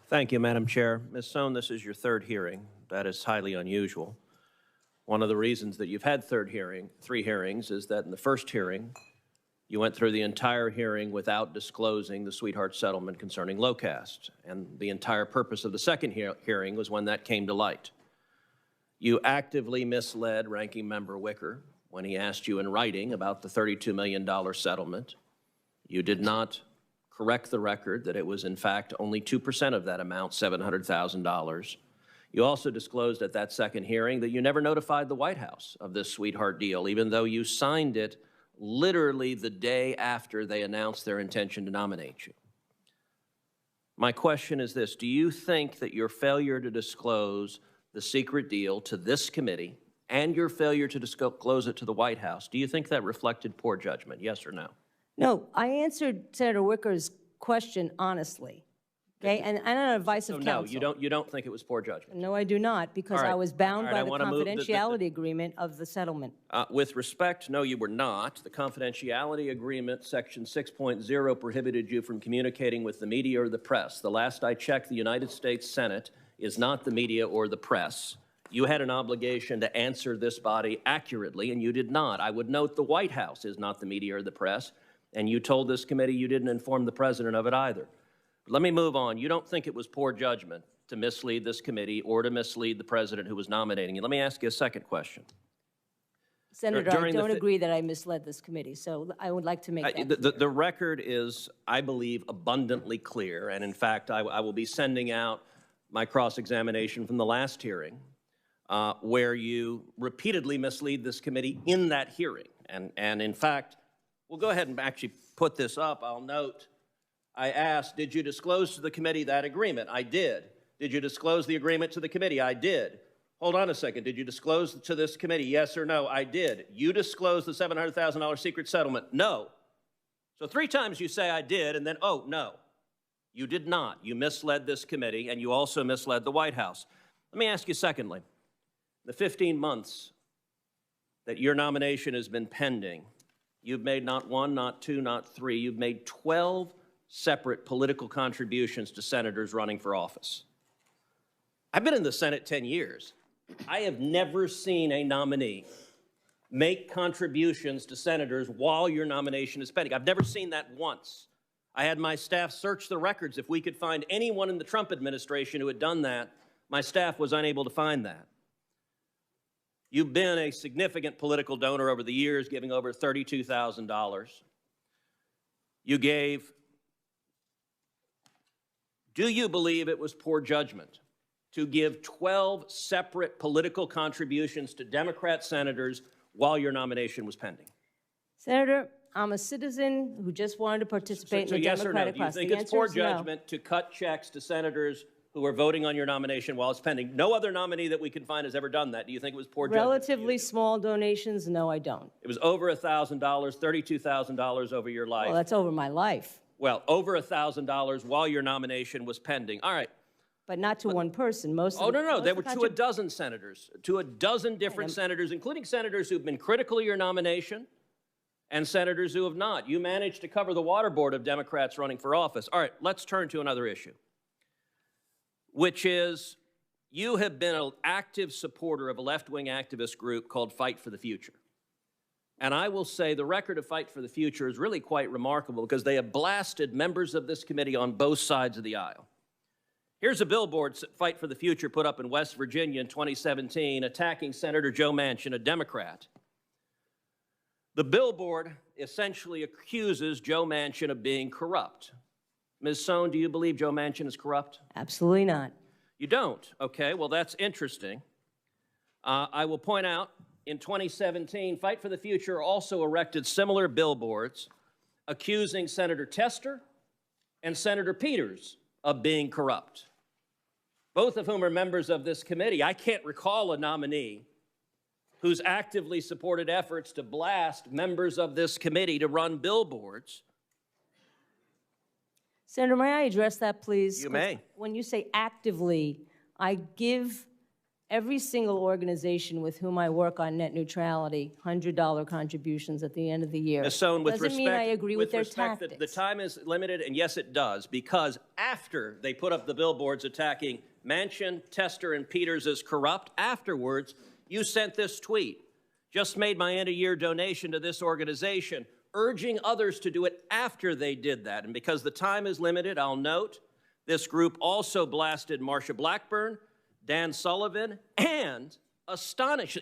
Thank you, Madam Chair. Ms. Sohn, this is your third hearing. That is highly unusual. One of the reasons that you've had three hearings is that in the first hearing, you went through the entire hearing without disclosing the sweetheart settlement concerning low caste. And the entire purpose of the second hearing was when that came to light. You actively misled Ranking Member Wicker when he asked you in writing about the $32 million settlement. You did not correct the record that it was, in fact, only 2% of that amount, $700,000. You also disclosed at that second hearing that you never notified the White House of this sweetheart deal, even though you signed it literally the day after they announced their intention to nominate you. My question is this: do you think that your failure to disclose the secret deal to this committee and your failure to disclose it to the White House, do you think that reflected poor judgment, yes or no? No, I answered Senator Wicker's question honestly, okay, and on advice of counsel. No, you don't think it was poor judgment? No, I do not, because I was bound by the confidentiality agreement of the settlement. With respect, no, you were not. The confidentiality agreement, section 6.0, prohibited you from communicating with the media or the press. The last I checked, the United States Senate is not the media or the press. You had an obligation to answer this body accurately, and you did not. I would note the White House is not the media or the press, and you told this committee you didn't inform the president of it either. But let me move on. You don't think it was poor judgment to mislead this committee or to mislead the president who was nominating you. Let me ask you a second question. Senator, I don't agree that I misled this committee, so I would like to make that clear. The record is, I believe, abundantly clear, and in fact, I will be sending out my cross-examination from the last hearing, where you repeatedly mislead this committee in that hearing. And in fact, we'll go ahead and actually put this up. I'll note, I asked, did you disclose to the committee that agreement? I did. Did you disclose the agreement to the committee? I did. Hold on a second. Did you disclose to this committee? Yes or no? I did. You disclosed the $700,000 secret settlement? No. So 3 times you say I did, and then, oh, no. You did not. You misled this committee, and you also misled the White House. Let me ask you secondly, the 15 months that your nomination has been pending, you've made not 1, not 2, not 3, you've made 12 separate political contributions to senators running for office. I've been in the Senate 10 years. I have never seen a nominee make contributions to senators while your nomination is pending. I've never seen that once. I had my staff search the records. If we could find anyone in the Trump administration who had done that, my staff was unable to find that. You've been a significant political donor over the years, giving over $32,000. You gave. Do you believe it was poor judgment to give 12 separate political contributions to Democrat senators while your nomination was pending? Senator, I'm a citizen who just wanted to participate in the Democratic process. Do you think it's poor judgment to cut checks to senators who are voting on your nomination while it's pending? No other nominee that we can find has ever done that. Do you think it was poor judgment? Relatively small donations? No, I don't. It was over $1,000, $32,000 over your life. Well, that's over my life. Well, over $1,000 while your nomination was pending. All right. But not to one person. Most. Oh, no. There were to a dozen senators, to a dozen different senators, including senators who've been critical of your nomination and senators who have not. You managed to cover the waterboard of Democrats running for office. All right, let's turn to another issue, which is you have been an active supporter of a left-wing activist group called Fight for the Future. And I will say the record of Fight for the Future is really quite remarkable because they have blasted members of this committee on both sides of the aisle. Here's a billboard Fight for the Future put up in West Virginia in 2017 attacking Senator Joe Manchin, a Democrat. The billboard essentially accuses Joe Manchin of being corrupt. Ms. Sohn, do you believe Joe Manchin is corrupt? Absolutely not. You don't? Okay, well, that's interesting. I will point out, in 2017, Fight for the Future also erected similar billboards accusing Senator Tester and Senator Peters of being corrupt, both of whom are members of this committee. I can't recall a nominee who's actively supported efforts to blast members of this committee to run billboards. Senator, may I address that, please? You may. When you say actively, I give every single organization with whom I work on net neutrality, $100 contributions at the end of the year. Ms. Sohn, with Doesn't mean I agree with their respect, tactics. the time is limited, and yes, it does, because after they put up the billboards attacking Manchin, Tester, and Peters as corrupt, afterwards, you sent this tweet. Just made my end-of-year donation to this organization, urging others to do it after they did that. And because the time is limited, I'll note, this group also blasted Marsha Blackburn, Dan Sullivan, and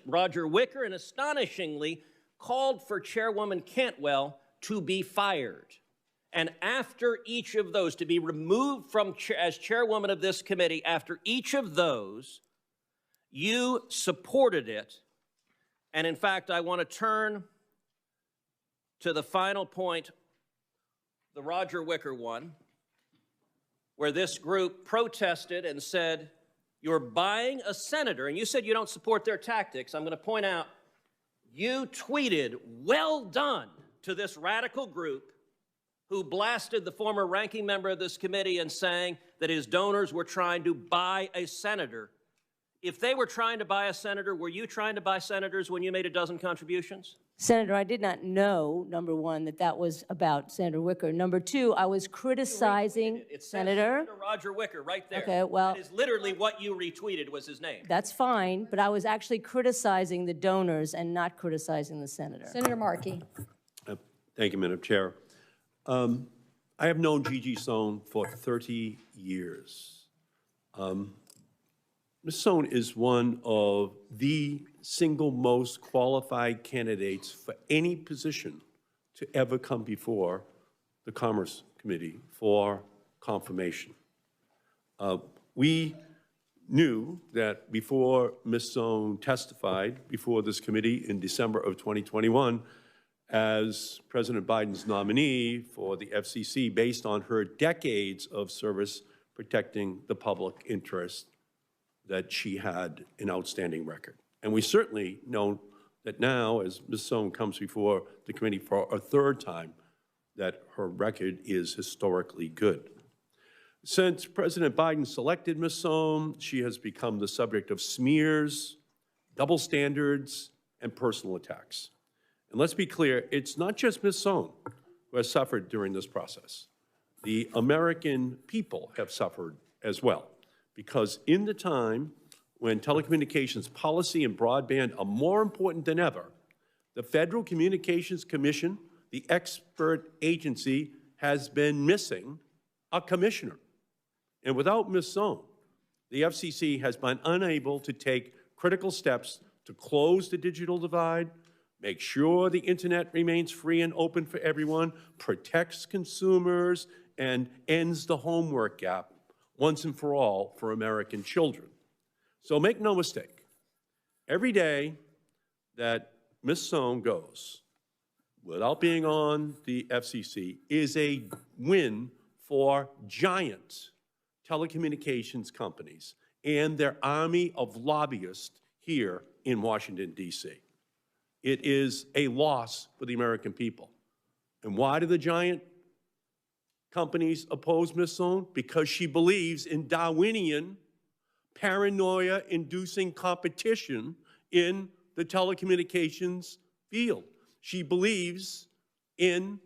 Roger Wicker, and astonishingly called for Chairwoman Cantwell to be fired. And after each of those, to be removed from as chairwoman of this committee, after each of those, you supported it. And in fact, I want to turn to the final point, the Roger Wicker one, where this group protested and said, you're buying a senator, and you said you don't support their tactics. I'm going to point out, you tweeted, well done, to this radical group who blasted the former ranking member of this committee and saying that his donors were trying to buy a senator. If they were trying to buy a senator, were you trying to buy senators when you made a dozen contributions? Senator, I did not know, number one, that that was about Senator Wicker. Number two, I was criticizing Senator Roger Wicker right there. Okay, well, that is literally what you retweeted was his name. That's fine, but I was actually criticizing the donors and not criticizing the senator. Senator Markey. Thank you, Madam Chair. I have known Gigi Sohn for 30 years. Ms. Sohn is one of the single most qualified candidates for any position to ever come before the Commerce Committee for confirmation. We knew that before Ms. Sohn testified before this committee in December of 2021 as President Biden's nominee for the FCC based on her decades of service protecting the public interest, that she had an outstanding record. And we certainly know that now, as Ms. Sohn comes before the committee for a third time, that her record is historically good. Since President Biden selected Ms. Sohn, she has become the subject of smears, double standards, and personal attacks. And let's be clear, it's not just Ms. Sohn who has suffered during this process. The American people have suffered as well, because in the time when telecommunications policy and broadband are more important than ever, the Federal Communications Commission, the expert agency, has been missing a commissioner. And without Ms. Sohn, the FCC has been unable to take critical steps to close the digital divide, make sure the internet remains free and open for everyone, protects consumers, and ends the homework gap once and for all for American children. So make no mistake, every day that Ms. Sohn goes without being on the FCC is a win for giant telecommunications companies and their army of lobbyists here in Washington, D.C. It is a loss for the American people. And why do the giant companies oppose Ms. Sohn? Because she believes in Darwinian, paranoia-inducing competition in the telecommunications field. She believes in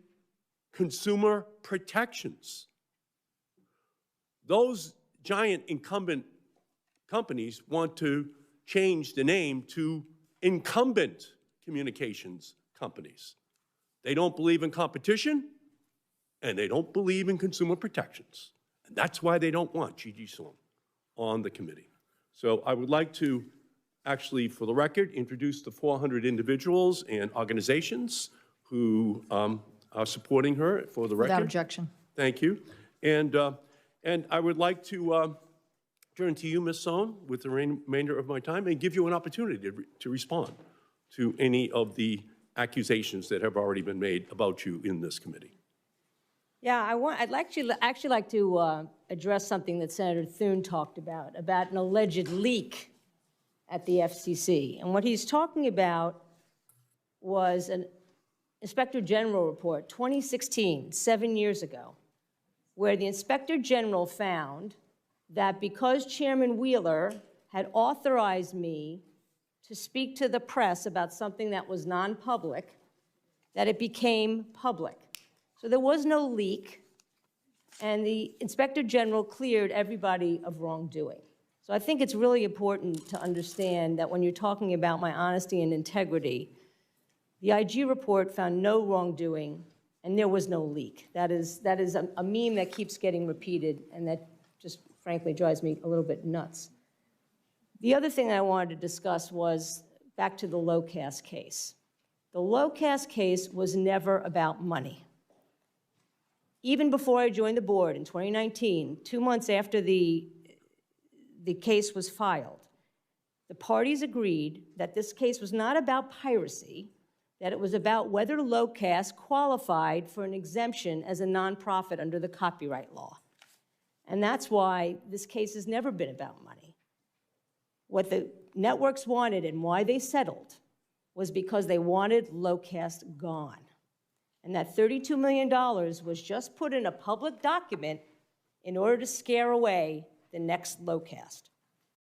consumer protections. Those giant incumbent companies want to change the name to incumbent communications companies. They don't believe in competition, and they don't believe in consumer protections. And that's why they don't want Gigi Sohn on the committee. So I would like to actually, for the record, introduce the 400 individuals and organizations who are supporting her for the record. Without objection. Thank you. And I would like to turn to you, Ms. Sohn, with the remainder of my time and give you an opportunity to respond to any of the accusations that have already been made about you in this committee. Yeah, I'd actually like to address something that Senator Thune talked about an alleged leak at the FCC. And what he's talking about was an Inspector General report, 2016, 7 years ago, where the Inspector General found that because Chairman Wheeler had authorized me to speak to the press about something that was non-public, that it became public. So there was no leak, and the Inspector General cleared everybody of wrongdoing. So I think it's really important to understand that when you're talking about my honesty and integrity, the IG report found no wrongdoing, and there was no leak. That is a meme that keeps getting repeated, and that just frankly drives me a little bit nuts. The other thing I wanted to discuss was back to the Locast case. The Locast case was never about money. Even before I joined the board in 2019, 2 months after the case was filed, the parties agreed that this case was not about piracy, that it was about whether Locast qualified for an exemption as a nonprofit under the copyright law. And that's why this case has never been about money. What the networks wanted and why they settled was because they wanted Locast gone. And that $32 million was just put in a public document in order to scare away the next Locast.